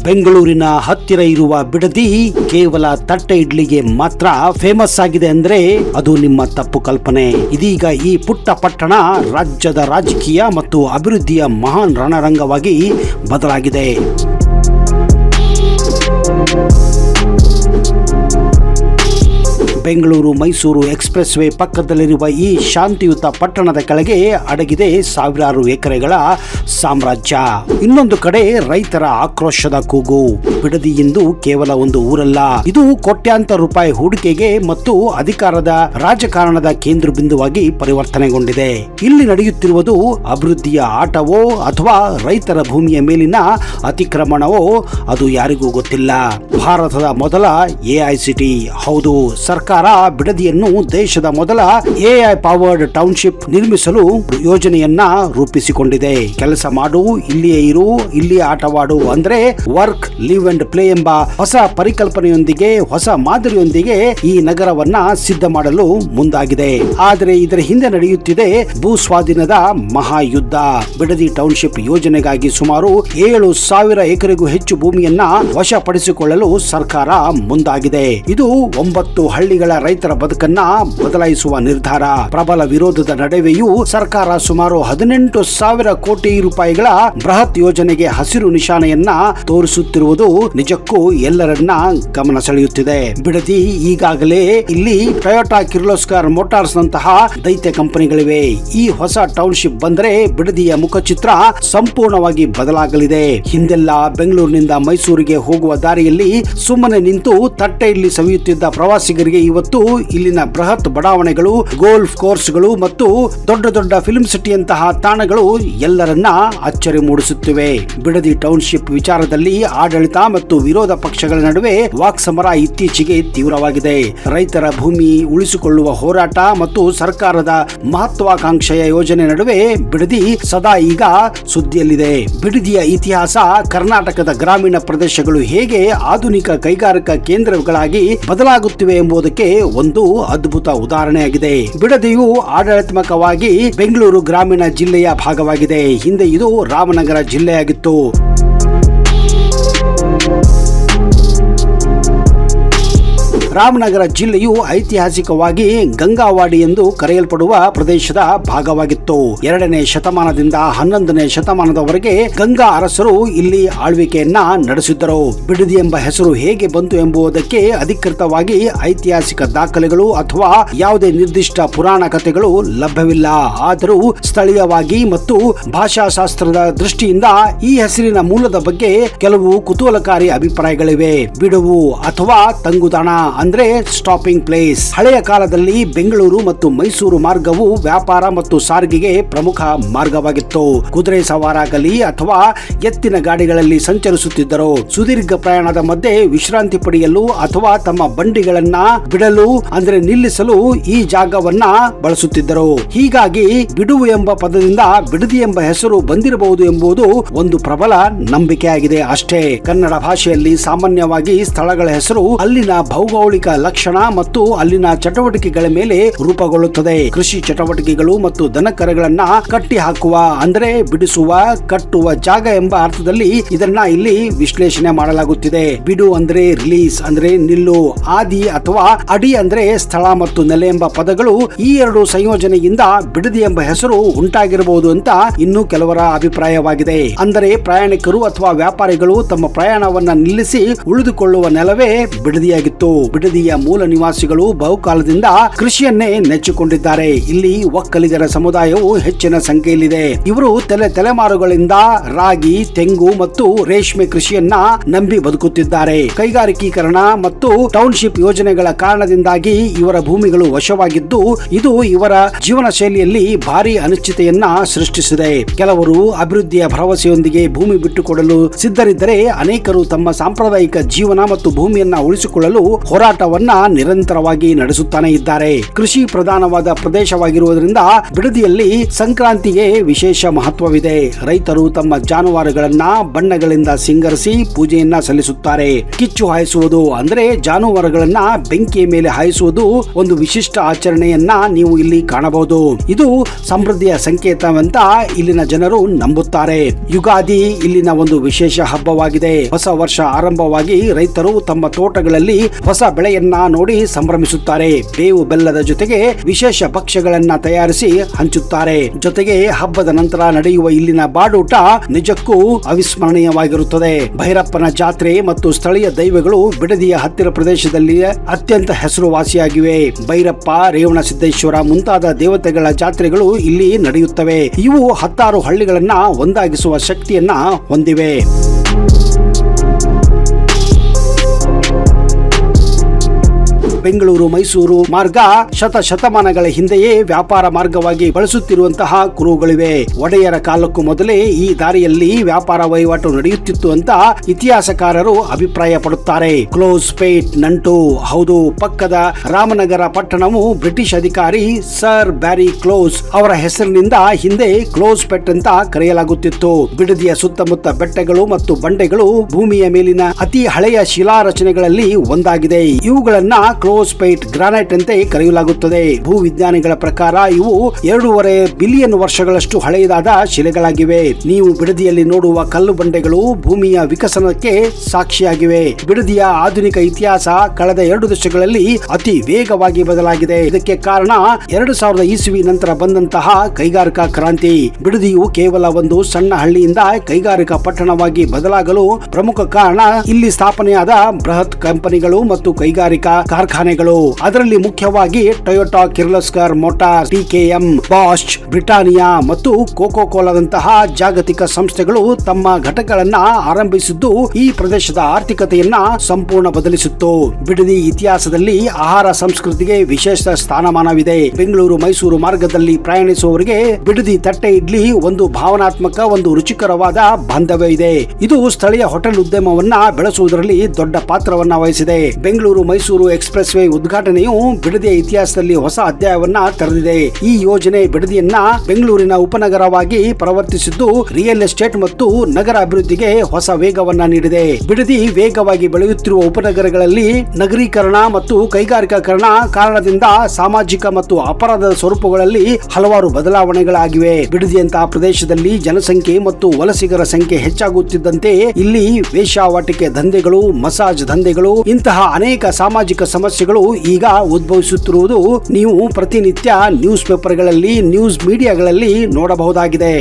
ಬೆಂಗಳೂರಿನ ಹತ್ತಿರ ಇರುವ ಬಿಡದಿ ಕೇವಲ ತಟ್ಟೆ ಇಡ್ಲಿಗೆ ಮಾತ್ರ ಫೇಮಸ್ ಆಗಿದೆ ಅಂದ್ರೆ ಅದು ನಿಮ್ಮ ತಪ್ಪು ಕಲ್ಪನೆ. ಇದೀಗ ಈ ಪುಟ್ಟ ಪಟ್ಟಣ ರಾಜ್ಯದ ರಾಜಕೀಯ ಮತ್ತು ಅಭಿವೃದ್ಧಿಯ ಮಹಾನ್ ರಣರಂಗವಾಗಿ ಬದಲಾಗಿದೆ. ಬೆಂಗಳೂರು ಮೈಸೂರು ಎಕ್ಸ್ಪ್ರೆಸ್ ವೇ ಪಕ್ಕದಲ್ಲಿರುವ ಈ ಶಾಂತಿಯುತ ಪಟ್ಟಣದ ಕೆಳಗೆ ಅಡಗಿದೆ ಸಾವಿರಾರು ಎಕರೆಗಳ ಸಾಮ್ರಾಜ್ಯ. ಇನ್ನೊಂದು ಕಡೆ ರೈತರ ಆಕ್ರೋಶದ ಕೂಗು. ಬಿಡದಿ ಎಂದು ಕೇವಲ ಒಂದು ಊರಲ್ಲ, ಇದು ಕೋಟ್ಯಾಂತರ ರೂಪಾಯಿ ಹೂಡಿಕೆಗೆ ಮತ್ತು ಅಧಿಕಾರದ ರಾಜಕಾರಣದ ಕೇಂದ್ರ ಬಿಂದುವಾಗಿ ಪರಿವರ್ತನೆಗೊಂಡಿದೆ. ಇಲ್ಲಿ ನಡೆಯುತ್ತಿರುವುದು ಅಭಿವೃದ್ಧಿಯ ಆಟವೋ ಅಥವಾ ರೈತರ ಭೂಮಿಯ ಮೇಲಿನ ಅತಿಕ್ರಮಣವೋ ಅದು ಯಾರಿಗೂ ಗೊತ್ತಿಲ್ಲ. ಭಾರತದ ಮೊದಲ ಎಐಸಿಟಿ, ಹೌದು, ಸರ್ಕಾರ ಬಿಡದಿಯನ್ನು ದೇಶದ ಮೊದಲ ಎಐ ಪವರ್ಡ್ ಟೌನ್ಶಿಪ್ ನಿರ್ಮಿಸಲು ಯೋಜನೆಯನ್ನ ರೂಪಿಸಿಕೊಂಡಿದೆ. ಕೆಲಸ ಮಾಡು, ಇಲ್ಲಿಯೇ ಇರು, ಇಲ್ಲಿಯೇ ಆಟವಾಡು ಅಂದ್ರೆ ವರ್ಕ್ ಲಿವ್ ಅಂಡ್ ಪ್ಲೇ ಎಂಬ ಹೊಸ ಪರಿಕಲ್ಪನೆಯೊಂದಿಗೆ, ಹೊಸ ಮಾದರಿಯೊಂದಿಗೆ ಈ ನಗರವನ್ನ ಸಿದ್ಧ ಮಾಡಲು ಮುಂದಾಗಿದೆ. ಆದರೆ ಇದರ ಹಿಂದೆ ನಡೆಯುತ್ತಿದೆ ಭೂ ಸ್ವಾಧೀನದ ಮಹಾಯುದ್ಧ. ಬಿಡದಿ ಟೌನ್ಶಿಪ್ ಯೋಜನೆಗಾಗಿ ಸುಮಾರು 7,000 ಎಕರೆಗೂ ಹೆಚ್ಚು ಭೂಮಿಯನ್ನ ವಶಪಡಿಸಿಕೊಳ್ಳಲು ಸರ್ಕಾರ ಮುಂದಾಗಿದೆ. ಇದು 9 ಹಳ್ಳಿಗಳ ರೈತರ ಬದುಕನ್ನ ಬದಲಾಯಿಸುವ ನಿರ್ಧಾರ. ಪ್ರಬಲ ವಿರೋಧದ ನಡುವೆಯೂ ಸರ್ಕಾರ ಸುಮಾರು 18,000 ಕೋಟಿ ರೂಪಾಯಿಗಳ ಬೃಹತ್ ಯೋಜನೆಗೆ ಹಸಿರು ನಿಶಾನೆಯನ್ನ ತೋರಿಸುತ್ತಿರುವುದು ನಿಜಕ್ಕೂ ಎಲ್ಲರನ್ನ ಗಮನ ಸೆಳೆಯುತ್ತಿದೆ. ಬಿಡದಿ ಈಗಾಗಲೇ ಇಲ್ಲಿ ಟೊಯೋಟಾ, ಕಿರ್ಲೋಸ್ಕರ್ ಮೋಟಾರ್ಸ್ ನಂತಹ ದೈತ್ಯ ಕಂಪನಿಗಳಿವೆ. ಈ ಹೊಸ ಟೌನ್ಶಿಪ್ ಬಂದರೆ ಬಿಡದಿಯ ಮುಖಚಿತ್ರ ಸಂಪೂರ್ಣವಾಗಿ ಬದಲಾಗಲಿದೆ. ಹಿಂದೆಲ್ಲ ಬೆಂಗಳೂರಿನಿಂದ ಮೈಸೂರಿಗೆ ಹೋಗುವ ದಾರಿಯಲ್ಲಿ ಸುಮ್ಮನೆ ನಿಂತು ತಟ್ಟೆ ಇಲ್ಲಿ ಸವಿಯುತ್ತಿದ್ದ ಪ್ರವಾಸಿಗರಿಗೆ ಇವತ್ತು ಇಲ್ಲಿನ ಬೃಹತ್ ಬಡಾವಣೆಗಳು, ಗೋಲ್ಫ್ ಕೋರ್ಸ್ಗಳು ಮತ್ತು ದೊಡ್ಡ ದೊಡ್ಡ ಫಿಲ್ಮ್ ಸಿಟಿಯಂತಹ ತಾಣಗಳು ಎಲ್ಲರನ್ನ ಅಚ್ಚರಿ ಮೂಡಿಸುತ್ತಿವೆ. ಬಿಡದಿ ಟೌನ್ಶಿಪ್ ವಿಚಾರದಲ್ಲಿ ಆಡಳಿತ ಮತ್ತು ವಿರೋಧ ಪಕ್ಷಗಳ ನಡುವೆ ವಾಕ್ಸಮರ ಇತ್ತೀಚೆಗೆ ತೀವ್ರವಾಗಿದೆ. ರೈತರ ಭೂಮಿ ಉಳಿಸಿಕೊಳ್ಳುವ ಹೋರಾಟ ಮತ್ತು ಸರ್ಕಾರದ ಮಹತ್ವಾಕಾಂಕ್ಷೆಯ ಯೋಜನೆ ನಡುವೆ ಬಿಡದಿ ಸದಾ ಈಗ ಸುದ್ದಿಯಲ್ಲಿದೆ. ಬಿಡದಿಯ ಇತಿಹಾಸ ಕರ್ನಾಟಕದ ಗ್ರಾಮೀಣ ಪ್ರದೇಶಗಳು ಹೇಗೆ ಆಧುನಿಕ ಕೈಗಾರಿಕಾ ಕೇಂದ್ರಗಳಾಗಿ ಬದಲಾಗುತ್ತಿವೆ ಎಂಬುದಕ್ಕೆ ಒಂದು ಅದ್ಭುತ ಉದಾಹರಣೆಯಾಗಿದೆ. ಬಿಡದಿಯು ಆಡಳಿತಾತ್ಮಕವಾಗಿ ಬೆಂಗಳೂರು ಗ್ರಾಮೀಣ ಜಿಲ್ಲೆಯ ಭಾಗವಾಗಿದೆ. ಹಿಂದೆ ಇದು ರಾಮನಗರ ಜಿಲ್ಲೆಯಾಗಿತ್ತು. ರಾಮನಗರ ಜಿಲ್ಲೆಯು ಐತಿಹಾಸಿಕವಾಗಿ ಗಂಗಾವಾಡಿ ಎಂದು ಕರೆಯಲ್ಪಡುವ ಪ್ರದೇಶದ ಭಾಗವಾಗಿತ್ತು. 2ನೇ ಶತಮಾನದಿಂದ 11ನೇ ಶತಮಾನದವರೆಗೆ ಗಂಗಾ ಅರಸರು ಇಲ್ಲಿ ಆಳ್ವಿಕೆಯನ್ನ ನಡೆಸಿದ್ದರು. ಬಿಡದಿ ಎಂಬ ಹೆಸರು ಹೇಗೆ ಬಂತು ಎಂಬುದಕ್ಕೆ ಅಧಿಕೃತವಾಗಿ ಐತಿಹಾಸಿಕ ದಾಖಲೆಗಳು ಅಥವಾ ಯಾವುದೇ ನಿರ್ದಿಷ್ಟ ಪುರಾಣ ಕಥೆಗಳು ಲಭ್ಯವಿಲ್ಲ. ಆದರೂ ಸ್ಥಳೀಯವಾಗಿ ಮತ್ತು ಭಾಷಾಶಾಸ್ತ್ರದ ದೃಷ್ಟಿಯಿಂದ ಈ ಹೆಸರಿನ ಮೂಲದ ಬಗ್ಗೆ ಕೆಲವು ಕುತೂಹಲಕಾರಿ ಅಭಿಪ್ರಾಯಗಳಿವೆ. ಬಿಡುವು ಅಥವಾ ತಂಗುದಾಣ ಅಂದ್ರೆ ಸ್ಟಾಪಿಂಗ್ ಪ್ಲೇಸ್. ಹಳೆಯ ಕಾಲದಲ್ಲಿ ಬೆಂಗಳೂರು ಮತ್ತು ಮೈಸೂರು ಮಾರ್ಗವು ವ್ಯಾಪಾರ ಮತ್ತು ಸಾರಿಗೆಗೆ ಪ್ರಮುಖ ಮಾರ್ಗವಾಗಿತ್ತು. ಕುದುರೆ ಸವಾರಾಗಲಿ ಅಥವಾ ಎತ್ತಿನ ಗಾಡಿಗಳಲ್ಲಿ ಸಂಚರಿಸುತ್ತಿದ್ದರು. ಸುದೀರ್ಘ ಪ್ರಯಾಣದ ಮಧ್ಯೆ ವಿಶ್ರಾಂತಿ ಪಡೆಯಲು ಅಥವಾ ತಮ್ಮ ಬಂಡಿಗಳನ್ನ ಬಿಡಲು ಅಂದ್ರೆ ನಿಲ್ಲಿಸಲು ಈ ಜಾಗವನ್ನ ಬಳಸುತ್ತಿದ್ದರು. ಹೀಗಾಗಿ ಬಿಡುವು ಎಂಬ ಪದದಿಂದ ಬಿಡದಿ ಎಂಬ ಹೆಸರು ಬಂದಿರಬಹುದು ಎಂಬುದು ಒಂದು ಪ್ರಬಲ ನಂಬಿಕೆಯಾಗಿದೆ ಅಷ್ಟೇ. ಕನ್ನಡ ಭಾಷೆಯಲ್ಲಿ ಸಾಮಾನ್ಯವಾಗಿ ಸ್ಥಳಗಳ ಹೆಸರು ಅಲ್ಲಿನ ಭೌಗೋಳಿಕ ಲಕ್ಷಣ ಮತ್ತು ಅಲ್ಲಿನ ಚಟುವಟಿಕೆಗಳ ಮೇಲೆ ರೂಪುಗೊಳ್ಳುತ್ತದೆ. ಕೃಷಿ ಚಟುವಟಿಕೆಗಳು ಮತ್ತು ದನಕರುಗಳನ್ನ ಕಟ್ಟಿ ಹಾಕುವ ಅಂದ್ರೆ ಬಿಡಿಸುವ, ಕಟ್ಟುವ ಜಾಗ ಎಂಬ ಅರ್ಥದಲ್ಲಿ ಇದನ್ನ ಇಲ್ಲಿ ವಿಶ್ಲೇಷಣೆ ಮಾಡಲಾಗುತ್ತಿದೆ. ಬಿಡು ಅಂದ್ರೆ ರಿಲೀಸ್ ಅಂದ್ರೆ ನಿಲ್ಲು, ಆದಿ ಅಥವಾ ಅಡಿ ಅಂದ್ರೆ ಸ್ಥಳ ಮತ್ತು ನೆಲೆ ಎಂಬ ಪದಗಳು ಈ ಎರಡು ಸಂಯೋಜನೆಯಿಂದ ಬಿಡದಿ ಎಂಬ ಹೆಸರು ಉಂಟಾಗಿರಬಹುದು ಅಂತ ಇನ್ನು ಕೆಲವರ ಅಭಿಪ್ರಾಯವಾಗಿದೆ. ಅಂದರೆ ಪ್ರಯಾಣಿಕರು ಅಥವಾ ವ್ಯಾಪಾರಿಗಳು ತಮ್ಮ ಪ್ರಯಾಣವನ್ನ ನಿಲ್ಲಿಸಿ ಉಳಿದುಕೊಳ್ಳುವ ನೆಲವೇ ಬಿಡದಿಯಾಗಿತ್ತು. ಬಿಡದಿಯ ಮೂಲ ನಿವಾಸಿಗಳು ಬಹುಕಾಲದಿಂದ ಕೃಷಿಯನ್ನೇ ನೆಚ್ಚಿಕೊಂಡಿದ್ದಾರೆ. ಇಲ್ಲಿ ಒಕ್ಕಲಿಗರ ಸಮುದಾಯವು ಹೆಚ್ಚಿನ ಸಂಖ್ಯೆಯಲ್ಲಿದೆ. ಇವರು ತಲೆಮಾರುಗಳಿಂದ ರಾಗಿ, ತೆಂಗು ಮತ್ತು ರೇಷ್ಮೆ ಕೃಷಿಯನ್ನ ನಂಬಿ ಬದುಕುತ್ತಿದ್ದಾರೆ. ಕೈಗಾರಿಕೀಕರಣ ಮತ್ತು ಟೌನ್ಶಿಪ್ ಯೋಜನೆಗಳ ಕಾರಣದಿಂದಾಗಿ ಇವರ ಭೂಮಿಗಳು ವಶವಾಗಿದ್ದು ಇದು ಇವರ ಜೀವನ ಶೈಲಿಯಲ್ಲಿ ಭಾರಿ ಅನಿಶ್ಚಿತೆಯನ್ನ ಸೃಷ್ಟಿಸಿದೆ. ಕೆಲವರು ಅಭಿವೃದ್ಧಿಯ ಭರವಸೆಯೊಂದಿಗೆ ಭೂಮಿ ಬಿಟ್ಟುಕೊಡಲು ಸಿದ್ಧರಿದ್ದರೆ ಅನೇಕರು ತಮ್ಮ ಸಾಂಪ್ರದಾಯಿಕ ಜೀವನ ಮತ್ತು ಭೂಮಿಯನ್ನ ಉಳಿಸಿಕೊಳ್ಳಲು ಹೋರಾಟ ಹೋರಾಟವನ್ನ ನಿರಂತರವಾಗಿ ನಡೆಸುತ್ತಾನೆ ಇದ್ದಾರೆ. ಕೃಷಿ ಪ್ರಧಾನವಾದ ಪ್ರದೇಶವಾಗಿರುವುದರಿಂದ ಬಿಡದಿಯಲ್ಲಿ ಸಂಕ್ರಾಂತಿಗೆ ವಿಶೇಷ ಮಹತ್ವವಿದೆ. ರೈತರು ತಮ್ಮ ಜಾನುವಾರುಗಳನ್ನ ಬಣ್ಣಗಳಿಂದ ಸಿಂಗರಿಸಿ ಪೂಜೆಯನ್ನ ಸಲ್ಲಿಸುತ್ತಾರೆ. ಕಿಚ್ಚು ಹಾಯಿಸುವುದು ಅಂದ್ರೆ ಜಾನುವಾರುಗಳನ್ನ ಬೆಂಕಿಯ ಮೇಲೆ ಹಾಯಿಸುವುದು ಒಂದು ವಿಶಿಷ್ಟ ಆಚರಣೆಯನ್ನ ನೀವು ಇಲ್ಲಿ ಕಾಣಬಹುದು. ಇದು ಸಮೃದ್ಧಿಯ ಸಂಕೇತವಂತ ಇಲ್ಲಿನ ಜನರು ನಂಬುತ್ತಾರೆ. ಯುಗಾದಿ ಇಲ್ಲಿನ ಒಂದು ವಿಶೇಷ ಹಬ್ಬವಾಗಿದೆ. ಹೊಸ ವರ್ಷ ಆರಂಭವಾಗಿ ರೈತರು ತಮ್ಮ ತೋಟಗಳಲ್ಲಿ ಹೊಸ ಬೆಳೆಯನ್ನ ನೋಡಿ ಸಂಭ್ರಮಿಸುತ್ತಾರೆ. ಬೇವು ಬೆಲ್ಲದ ಜೊತೆಗೆ ವಿಶೇಷ ಭಕ್ಷ್ಯಗಳನ್ನ ತಯಾರಿಸಿ ಹಂಚುತ್ತಾರೆ. ಜೊತೆಗೆ ಹಬ್ಬದ ನಂತರ ನಡೆಯುವ ಇಲ್ಲಿನ ಬಾಡೂಟ ನಿಜಕ್ಕೂ ಅವಿಸ್ಮರಣೀಯವಾಗಿರುತ್ತದೆ. ಭೈರಪ್ಪನ ಜಾತ್ರೆ ಮತ್ತು ಸ್ಥಳೀಯ ದೈವಗಳು ಬಿಡದಿಯ ಹತ್ತಿರ ಪ್ರದೇಶದಲ್ಲಿ ಅತ್ಯಂತ ಹೆಸರುವಾಸಿಯಾಗಿವೆ. ಭೈರಪ್ಪ, ರೇವಣಸಿದ್ದೇಶ್ವರ ಮುಂತಾದ ದೇವತೆಗಳ ಜಾತ್ರೆಗಳು ಇಲ್ಲಿ ನಡೆಯುತ್ತವೆ. ಇವು 16 ಹಳ್ಳಿಗಳನ್ನ ಒಂದಾಗಿಸುವ ಶಕ್ತಿಯನ್ನ ಹೊಂದಿವೆ. ಬೆಂಗಳೂರು ಮೈಸೂರು ಮಾರ್ಗ ಶತಮಾನಗಳ ಹಿಂದೆಯೇ ವ್ಯಾಪಾರ ಮಾರ್ಗವಾಗಿ ಬಳಸುತ್ತಿರುವಂತಹ ಕುರುಹುಗಳಿವೆ. ಒಡೆಯರ ಕಾಲಕ್ಕೂ ಮೊದಲೇ ಈ ದಾರಿಯಲ್ಲಿ ವ್ಯಾಪಾರ ವಹಿವಾಟು ನಡೆಯುತ್ತಿತ್ತು ಅಂತ ಇತಿಹಾಸಕಾರರು ಅಭಿಪ್ರಾಯ ಪಡುತ್ತಾರೆ. ಕ್ಲೋಸ್ ಪೇಟ್ ನಂಟು. ಹೌದು, ಪಕ್ಕದ ರಾಮನಗರ ಪಟ್ಟಣವು ಬ್ರಿಟಿಷ್ ಅಧಿಕಾರಿ ಸರ್ ಬ್ಯಾರಿ ಕ್ಲೋಸ್ ಅವರ ಹೆಸರಿನಿಂದ ಹಿಂದೆ ಕ್ಲೋಸ್ ಪೇಟ್ ಅಂತ ಕರೆಯಲಾಗುತ್ತಿತ್ತು. ಬಿಡದಿಯ ಸುತ್ತಮುತ್ತ ಬೆಟ್ಟಗಳು ಮತ್ತು ಬಂಡೆಗಳು ಭೂಮಿಯ ಮೇಲಿನ ಅತಿ ಹಳೆಯ ಶಿಲಾ ರಚನೆಗಳಲ್ಲಿ ಒಂದಾಗಿದೆ. ಇವುಗಳನ್ನ ಕ್ಲೋಸ್ ಪೇಟ್ ಗ್ರಾನೈಟ್ ಅಂತೆ ಕರೆಯಲಾಗುತ್ತದೆ. ಭೂವಿಜ್ಞಾನಿಗಳ ಪ್ರಕಾರ ಇವು 2.5 ಬಿಲಿಯನ್ ವರ್ಷಗಳಷ್ಟು ಹಳೆಯದಾದ ಶಿಲೆಗಳಾಗಿವೆ. ನೀವು ಬಿಡದಿಯಲ್ಲಿ ನೋಡುವ ಕಲ್ಲು ಬಂಡೆಗಳು ಭೂಮಿಯ ವಿಕಸನಕ್ಕೆ ಸಾಕ್ಷಿಯಾಗಿವೆ. ಬಿಡದಿಯ ಆಧುನಿಕ ಇತಿಹಾಸ ಕಳೆದ 2 ದಶಕಗಳಲ್ಲಿ ಅತಿ ವೇಗವಾಗಿ ಬದಲಾಗಿದೆ. ಇದಕ್ಕೆ ಕಾರಣ 2000 ಇಸವಿ ನಂತರ ಬಂದಂತಹ ಕೈಗಾರಿಕಾ ಕ್ರಾಂತಿ. ಬಿಡದಿಯು ಕೇವಲ ಒಂದು ಸಣ್ಣ ಹಳ್ಳಿಯಿಂದ ಕೈಗಾರಿಕಾ ಪಟ್ಟಣವಾಗಿ ಬದಲಾಗಲು ಪ್ರಮುಖ ಕಾರಣ ಇಲ್ಲಿ ಸ್ಥಾಪನೆಯಾದ ಬೃಹತ್ ಕಂಪನಿಗಳು ಮತ್ತು ಕೈಗಾರಿಕಾ ಕಾರ್ಖಾನೆಗಳು. ಅದರಲ್ಲಿ ಮುಖ್ಯವಾಗಿ Toyota, Kirloskar motors, TKM, Bosch, Britannia ಮತ್ತು ಕೋಕೋ ಕೋಲಾದಂತಹ ಜಾಗತಿಕ ಸಂಸ್ಥೆಗಳು ತಮ್ಮ ಘಟಕಗಳನ್ನ ಆರಂಭಿಸಿದ್ದು ಈ ಪ್ರದೇಶದ ಆರ್ಥಿಕತೆಯನ್ನ ಸಂಪೂರ್ಣ ಬದಲಿಸಿತ್ತು. ಬಿಡದಿ ಇತಿಹಾಸದಲ್ಲಿ ಆಹಾರ ಸಂಸ್ಕೃತಿಗೆ ವಿಶೇಷ ಸ್ಥಾನಮಾನವಿದೆ. ಬೆಂಗಳೂರು ಮೈಸೂರು ಮಾರ್ಗದಲ್ಲಿ ಪ್ರಯಾಣಿಸುವವರಿಗೆ ಬಿಡದಿ ತಟ್ಟೆ ಇಡ್ಲಿ ಒಂದು ಭಾವನಾತ್ಮಕ, ಒಂದು ರುಚಿಕರವಾದ ಬಾಂಧವ್ಯ ಇದೆ. ಇದು ಸ್ಥಳೀಯ ಹೋಟೆಲ್ ಉದ್ಯಮವನ್ನ ಬೆಳೆಸುವುದರಲ್ಲಿ ದೊಡ್ಡ ಪಾತ್ರವನ್ನ ವಹಿಸಿದೆ. ಬೆಂಗಳೂರು ಮೈಸೂರು ಎಕ್ಸ್ಪ್ರೆಸ್ ವೇ ಉದ್ಘಾಟನೆಯು ಬಿಡದಿಯ ಇತಿಹಾಸದಲ್ಲಿ ಹೊಸ ಅಧ್ಯಾಯವನ್ನ ತೆರೆದಿದೆ. ಈ ಯೋಜನೆ ಬಿಡದಿಯನ್ನ ಬೆಂಗಳೂರಿನ ಉಪನಗರವಾಗಿ ಪರಿವರ್ತಿಸಿದ್ದು ರಿಯಲ್ ಎಸ್ಟೇಟ್ ಮತ್ತು ನಗರ ಅಭಿವೃದ್ಧಿಗೆ ಹೊಸ ವೇಗವನ್ನ ನೀಡಿದೆ. ಬಿಡದಿ ವೇಗವಾಗಿ ಬೆಳೆಯುತ್ತಿರುವ ಉಪನಗರಗಳಲ್ಲಿ ನಗರೀಕರಣ ಮತ್ತು ಕೈಗಾರಿಕಾಕರಣ ಕಾರಣದಿಂದ ಸಾಮಾಜಿಕ ಮತ್ತು ಅಪರಾಧದ ಸ್ವರೂಪಗಳಲ್ಲಿ ಹಲವಾರು ಬದಲಾವಣೆಗಳಾಗಿವೆ. ಬಿಡದಿಯಂತಹ ಪ್ರದೇಶದಲ್ಲಿ ಜನಸಂಖ್ಯೆ ಮತ್ತು ವಲಸಿಗರ ಸಂಖ್ಯೆ ಹೆಚ್ಚಾಗುತ್ತಿದ್ದಂತೆ ಇಲ್ಲಿ ವೇಶ್ಯಾವಾಟಿಕೆ ದಂಧೆಗಳು, ಮಸಾಜ್ ದಂಧೆಗಳು ಇಂತಹ ಅನೇಕ ಸಾಮಾಜಿಕ ಸಮಸ್ಯೆಗಳು ಈಗ ಉದ್ಭವಿಸುತ್ತಿರುವುದು ನೀವು ಪ್ರತಿನಿತ್ಯ ನ್ಯೂಸ್ ಪೇಪರ್ಗಳಲ್ಲಿ, ನ್ಯೂಸ್ ಮೀಡಿಯಾಗಳಲ್ಲಿ ನೋಡಬಹುದಾಗಿದೆ.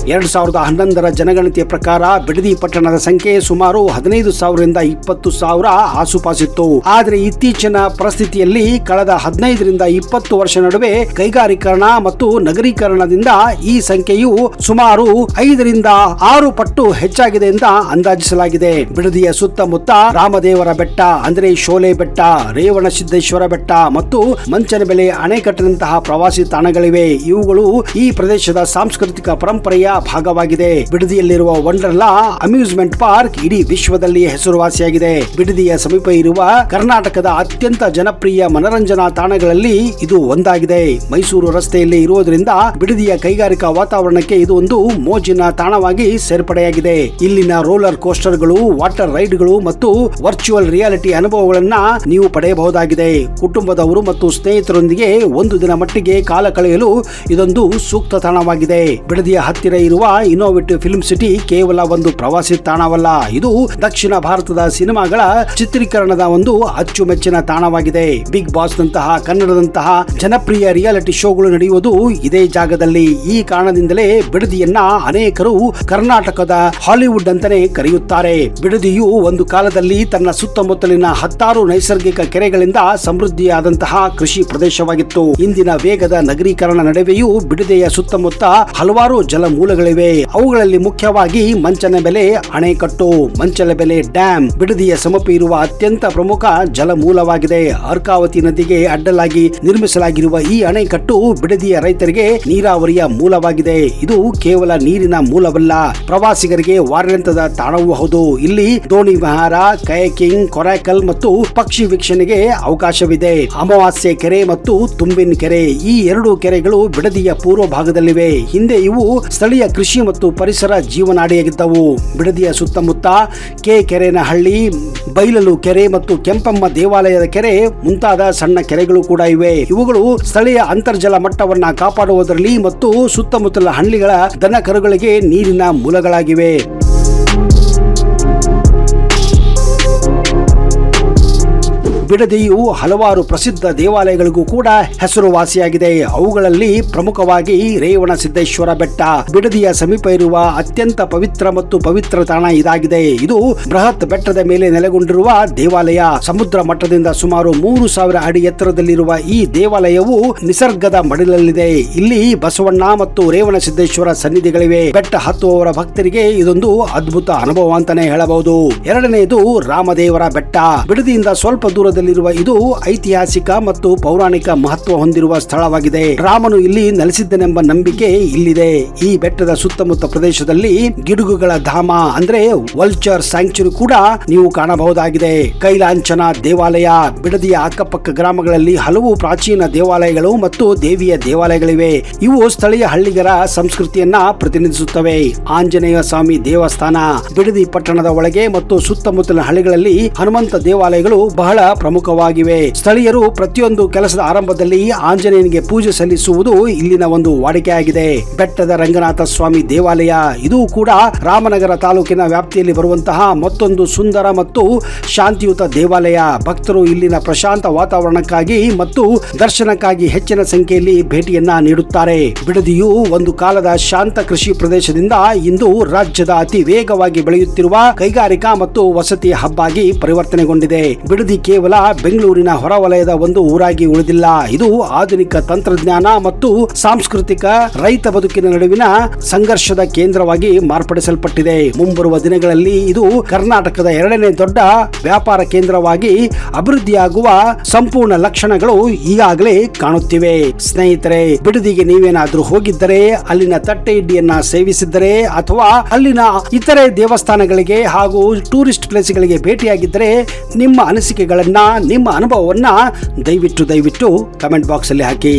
2011ರ ಜನಗಣತಿಯ ಪ್ರಕಾರ ಬಿಡದಿ ಪಟ್ಟಣದ ಸಂಖ್ಯೆ ಸುಮಾರು 15,000 ರಿಂದ 20,000 ಆಸುಪಾಸಿತ್ತು. ಆದರೆ ಇತ್ತೀಚಿನ ಪರಿಸ್ಥಿತಿಯಲ್ಲಿ ಕಳೆದ 15ರಿಂದ 20 ವರ್ಷ ನಡುವೆ ಕೈಗಾರೀಕರಣ ಮತ್ತು ನಗರೀಕರಣದಿಂದ ಈ ಸಂಖ್ಯೆಯು ಸುಮಾರು 5ರಿಂದ 6 ಪಟ್ಟು ಹೆಚ್ಚಾಗಿದೆ ಅಂತ ಅಂದಾಜಿಸಲಾಗಿದೆ. ಬಿಡದಿಯ ಸುತ್ತಮುತ್ತ ರಾಮದೇವರ ಬೆಟ್ಟ ಅಂದ್ರೆ ಶೋಲೆ ಬೆಟ್ಟ, ರೇವಣಸಿದ್ದೇಶ್ವರ ಬೆಟ್ಟ ಮತ್ತು ಮಂಚನಬೆಲೆ ಅಣೆಕಟ್ಟಿನಂತಹ ಪ್ರವಾಸಿ ತಾಣಗಳಿವೆ. ಇವುಗಳು ಈ ಪ್ರದೇಶದ ಸಾಂಸ್ಕೃತಿಕ ಪರಂಪರೆಯ ಭಾಗವಾಗಿದೆ. ಬಿಡದಿಯಲ್ಲಿರುವ ವಂಡರ್ಲಾ ಅಮ್ಯೂಸ್ಮೆಂಟ್ ಪಾರ್ಕ್ ಇಡೀ ವಿಶ್ವದಲ್ಲಿ ಹೆಸರುವಾಸಿಯಾಗಿದೆ. ಬಿಡದಿಯ ಸಮೀಪ ಇರುವ ಕರ್ನಾಟಕದ ಅತ್ಯಂತ ಜನಪ್ರಿಯ ಮನರಂಜನಾ ತಾಣಗಳಲ್ಲಿ ಇದು ಒಂದಾಗಿದೆ. ಮೈಸೂರು ರಸ್ತೆಯಲ್ಲಿ ಇರುವುದರಿಂದ ಬಿಡದಿಯ ಕೈಗಾರಿಕಾ ವಾತಾವರಣಕ್ಕೆ ಇದು ಒಂದು ಮೋಜಿನ ತಾಣವಾಗಿ ಸೇರ್ಪಡೆಯಾಗಿದೆ. ಇಲ್ಲಿನ ರೋಲರ್ ಕೋಸ್ಟರ್ಗಳು, ವಾಟರ್ ರೈಡ್ಗಳು ಮತ್ತು ವರ್ಚುವಲ್ ರಿಯಾಲಿಟಿ ಅನುಭವಗಳನ್ನ ನೀವು ಪಡೆಯಬಹುದಾಗಿದೆ. ಕುಟುಂಬದವರು ಮತ್ತು ಸ್ನೇಹಿತರೊಂದಿಗೆ ಒಂದು ದಿನ ಮಟ್ಟಿಗೆ ಕಾಲ ಕಳೆಯಲು ಇದೊಂದು ಸೂಕ್ತ ತಾಣವಾಗಿದೆ. ಬಿಡದಿಯ ಹತ್ತಿರ ಇರುವ ಇನ್ನೋವೇಟಿವ್ ಫಿಲ್ಮ್ ಸಿಟಿ ಕೇವಲ ಒಂದು ಪ್ರವಾಸಿ ತಾಣವಲ್ಲ, ಇದು ದಕ್ಷಿಣ ಭಾರತದ ಸಿನಿಮಾಗಳ ಚಿತ್ರೀಕರಣದ ಒಂದು ಅಚ್ಚುಮೆಚ್ಚಿನ ತಾಣವಾಗಿದೆ. ಬಿಗ್ ಬಾಸ್ ನಂತಹ ಕನ್ನಡದಂತಹ ಜನಪ್ರಿಯ ರಿಯಾಲಿಟಿ ಶೋಗಳು ನಡೆಯುವುದು ಇದೇ ಜಾಗದಲ್ಲಿ. ಈ ಕಾರಣದಿಂದಲೇ ಬಿಡದಿಯನ್ನ ಅನೇಕರು ಕರ್ನಾಟಕದ ಹಾಲಿವುಡ್ ಅಂತಾನೆ ಕರೆಯುತ್ತಾರೆ. ಬಿಡದಿಯು ಒಂದು ಕಾಲದಲ್ಲಿ ತನ್ನ ಸುತ್ತಮುತ್ತಲಿನ 16 ನೈಸರ್ಗಿಕ ಕೆರೆಗಳಿಂದ ಸಮೃದ್ಧಿಯಾದಂತಹ ಕೃಷಿ ಪ್ರದೇಶವಾಗಿತ್ತು. ಇಂದಿನ ವೇಗದ ನಗರೀಕರಣ ನಡುವೆಯೂ ಬಿಡದಿಯ ಸುತ್ತಮುತ್ತ ಹಲವಾರು ಜಲಮೂಲ ಮೂಲಗಳಿವೆ. ಅವುಗಳಲ್ಲಿ ಮುಖ್ಯವಾಗಿ ಮಂಚನಬೆಲೆ ಅಣೆಕಟ್ಟು, ಮಂಚನಬೆಲೆ ಡ್ಯಾಮ್ ಬಿಡದಿಯ ಸಮೀಪ ಇರುವ ಅತ್ಯಂತ ಪ್ರಮುಖ ಜಲಮೂಲವಾಗಿದೆ. ಅರ್ಕಾವತಿ ನದಿಗೆ ಅಡ್ಡಲಾಗಿ ನಿರ್ಮಿಸಲಾಗಿರುವ ಈ ಅಣೆಕಟ್ಟು ಬಿಡದಿಯ ರೈತರಿಗೆ ನೀರಾವರಿಯ ಮೂಲವಾಗಿದೆ. ಇದು ಕೇವಲ ನೀರಿನ ಮೂಲವಲ್ಲ, ಪ್ರವಾಸಿಗರಿಗೆ ವಾರಾಂತ್ಯದ ತಾಣವೂ ಹೌದು. ಇಲ್ಲಿ ದೋಣಿ ವಿಹಾರ, ಕಯಾಕಿಂಗ್, ಕೊರಾಕಲ್ ಮತ್ತು ಪಕ್ಷಿ ವೀಕ್ಷಣೆಗೆ ಅವಕಾಶವಿದೆ. ಅಮಾವಾಸ್ಯೆ ಕೆರೆ ಮತ್ತು ತುಂಬಿನ ಕೆರೆ, ಈ ಎರಡು ಕೆರೆಗಳು ಬಿಡದಿಯ ಪೂರ್ವ ಭಾಗದಲ್ಲಿವೆ. ಹಿಂದೆ ಇವು ಸ್ಥಳೀಯ ಕೃಷಿ ಮತ್ತು ಪರಿಸರ ಜೀವನಾಡಿಯಾಗಿದ್ದವು. ಬಿಡದಿಯ ಸುತ್ತಮುತ್ತ ಕೆರೆನಹಳ್ಳಿ, ಬೈಲಲು ಕೆರೆ ಮತ್ತು ಕೆಂಪಮ್ಮ ದೇವಾಲಯದ ಕೆರೆ ಮುಂತಾದ ಸಣ್ಣ ಕೆರೆಗಳು ಕೂಡ ಇವೆ. ಇವುಗಳು ಸ್ಥಳೀಯ ಅಂತರ್ಜಲ ಮಟ್ಟವನ್ನ ಕಾಪಾಡುವುದರಲ್ಲಿ ಮತ್ತು ಸುತ್ತಮುತ್ತಲ ಹಳ್ಳಿಗಳ ದನ ಕರುಗಳಿಗೆ ನೀರಿನ ಮೂಲಗಳಾಗಿವೆ. ಬಿಡದಿಯು ಹಲವಾರು ಪ್ರಸಿದ್ಧ ದೇವಾಲಯಗಳಿಗೂ ಕೂಡ ಹೆಸರುವಾಸಿಯಾಗಿದೆ. ಅವುಗಳಲ್ಲಿ ಪ್ರಮುಖವಾಗಿ ರೇವಣ ಸಿದ್ದೇಶ್ವರ ಬೆಟ್ಟ ಬಿಡದಿಯ ಸಮೀಪ ಇರುವ ಅತ್ಯಂತ ಪವಿತ್ರ ಮತ್ತು ಪವಿತ್ರ ತಾಣ ಇದಾಗಿದೆ. ಇದು ಬೃಹತ್ ಬೆಟ್ಟದ ಮೇಲೆ ನೆಲೆಗೊಂಡಿರುವ ದೇವಾಲಯ. ಸಮುದ್ರ ಮಟ್ಟದಿಂದ ಸುಮಾರು 3000 ಅಡಿ ಎತ್ತರದಲ್ಲಿರುವ ಈ ದೇವಾಲಯವು ನಿಸರ್ಗದ ಮಡಿಲಲ್ಲಿದೆ. ಇಲ್ಲಿ ಬಸವಣ್ಣ ಮತ್ತು ರೇವಣ ಸಿದ್ದೇಶ್ವರ ಸನ್ನಿಧಿಗಳಿವೆ. ಬೆಟ್ಟ ಹತ್ತುವವರ ಭಕ್ತರಿಗೆ ಇದೊಂದು ಅದ್ಭುತ ಅನುಭವ ಅಂತಾನೆ ಹೇಳಬಹುದು. ಎರಡನೆಯದು ರಾಮದೇವರ ಬೆಟ್ಟ. ಬಿಡದಿಯಿಂದ ಸ್ವಲ್ಪ ದೂರದಲ್ಲಿ ಇದು ಐತಿಹಾಸಿಕ ಮತ್ತು ಪೌರಾಣಿಕ ಮಹತ್ವ ಹೊಂದಿರುವ ಸ್ಥಳವಾಗಿದೆ. ರಾಮನು ಇಲ್ಲಿ ನೆಲೆಸಿದ್ದನೆಂಬ ನಂಬಿಕೆ ಇಲ್ಲಿದೆ. ಈ ಬೆಟ್ಟದ ಸುತ್ತಮುತ್ತ ಪ್ರದೇಶದಲ್ಲಿ ಗಿಡುಗುಗಳ ಧಾಮ ಅಂದ್ರೆ ವಲ್ಚರ್ ಸ್ಯಾಂಕ್ಚುರಿ ಕೂಡ ನೀವು ಕಾಣಬಹುದಾಗಿದೆ. ಕೈಲಾಂಚನ ದೇವಾಲಯ, ಬಿಡದಿಯ ಅಕ್ಕಪಕ್ಕ ಗ್ರಾಮಗಳಲ್ಲಿ ಹಲವು ಪ್ರಾಚೀನ ದೇವಾಲಯಗಳು ಮತ್ತು ದೇವಿಯ ದೇವಾಲಯಗಳಿವೆ. ಇವು ಸ್ಥಳೀಯ ಹಳ್ಳಿಗರ ಸಂಸ್ಕೃತಿಯನ್ನ ಪ್ರತಿನಿಧಿಸುತ್ತವೆ. ಆಂಜನೇಯ ಸ್ವಾಮಿ ದೇವಸ್ಥಾನ, ಬಿಡದಿ ಪಟ್ಟಣದ ಒಳಗೆ ಮತ್ತು ಸುತ್ತಮುತ್ತಲಿನ ಹಳ್ಳಿಗಳಲ್ಲಿ ಹನುಮಂತ ದೇವಾಲಯಗಳು ಬಹಳ ಪ್ರಮುಖವಾಗಿವೆ. ಸ್ಥಳೀಯರು ಪ್ರತಿಯೊಂದು ಕೆಲಸದ ಆರಂಭದಲ್ಲಿ ಆಂಜನೇಯನಿಗೆ ಪೂಜೆ ಸಲ್ಲಿಸುವುದು ಇಲ್ಲಿನ ಒಂದು ವಾಡಿಕೆಯಾಗಿದೆ. ಬೆಟ್ಟದ ರಂಗನಾಥ ಸ್ವಾಮಿ ದೇವಾಲಯ, ಇದು ಕೂಡ ರಾಮನಗರ ತಾಲೂಕಿನ ವ್ಯಾಪ್ತಿಯಲ್ಲಿ ಬರುವಂತಹ ಮತ್ತೊಂದು ಸುಂದರ ಮತ್ತು ಶಾಂತಿಯುತ ದೇವಾಲಯ. ಭಕ್ತರು ಇಲ್ಲಿನ ಪ್ರಶಾಂತ ವಾತಾವರಣಕ್ಕಾಗಿ ಮತ್ತು ದರ್ಶನಕ್ಕಾಗಿ ಹೆಚ್ಚಿನ ಸಂಖ್ಯೆಯಲ್ಲಿ ಭೇಟಿಯನ್ನ ನೀಡುತ್ತಾರೆ. ಬಿಡದಿಯು ಒಂದು ಕಾಲದ ಶಾಂತ ಕೃಷಿ ಪ್ರದೇಶದಿಂದ ಇಂದು ರಾಜ್ಯದ ಅತಿ ವೇಗವಾಗಿ ಬೆಳೆಯುತ್ತಿರುವ ಕೈಗಾರಿಕಾ ಮತ್ತು ವಸತಿ ಹಬ್ ಆಗಿ ಪರಿವರ್ತನೆಗೊಂಡಿದೆ. ಬಿಡದಿ ಕೇವಲ ಬೆಂಗಳೂರಿನ ಹೊರವಲಯದ ಒಂದು ಊರಾಗಿ ಉಳಿದಿಲ್ಲ. ಇದು ಆಧುನಿಕ ತಂತ್ರಜ್ಞಾನ ಮತ್ತು ಸಾಂಸ್ಕೃತಿಕ ರೈತ ಬದುಕಿನ ನಡುವಿನ ಸಂಘರ್ಷದ ಕೇಂದ್ರವಾಗಿ ಮಾರ್ಪಡಿಸಲ್ಪಟ್ಟಿದೆ. ಮುಂಬರುವ ದಿನಗಳಲ್ಲಿ ಇದು ಕರ್ನಾಟಕದ 2ನೇ ದೊಡ್ಡ ವ್ಯಾಪಾರ ಕೇಂದ್ರವಾಗಿ ಅಭಿವೃದ್ಧಿಯಾಗುವ ಸಂಪೂರ್ಣ ಲಕ್ಷಣಗಳು ಈಗಾಗಲೇ ಕಾಣುತ್ತಿವೆ. ಸ್ನೇಹಿತರೆ, ಬಿಡದಿಗೆ ನೀವೇನಾದ್ರೂ ಹೋಗಿದ್ದರೆ, ಅಲ್ಲಿನ ತಟ್ಟೆ ಇಡ್ಲಿಯನ್ನ ಸೇವಿಸಿದ್ದರೆ ಅಥವಾ ಅಲ್ಲಿನ ಇತರೆ ದೇವಸ್ಥಾನಗಳಿಗೆ ಹಾಗೂ ಟೂರಿಸ್ಟ್ ಪ್ಲೇಸ್ಗಳಿಗೆ ಭೇಟಿಯಾಗಿದ್ದರೆ ನಿಮ್ಮ ಅನಿಸಿಕೆಗಳನ್ನ, ನಿಮ್ಮ ಅನುಭವವನ್ನ ದಯವಿಟ್ಟು ಕಮೆಂಟ್ ಬಾಕ್ಸ್ ಅಲ್ಲಿ ಹಾಕಿ.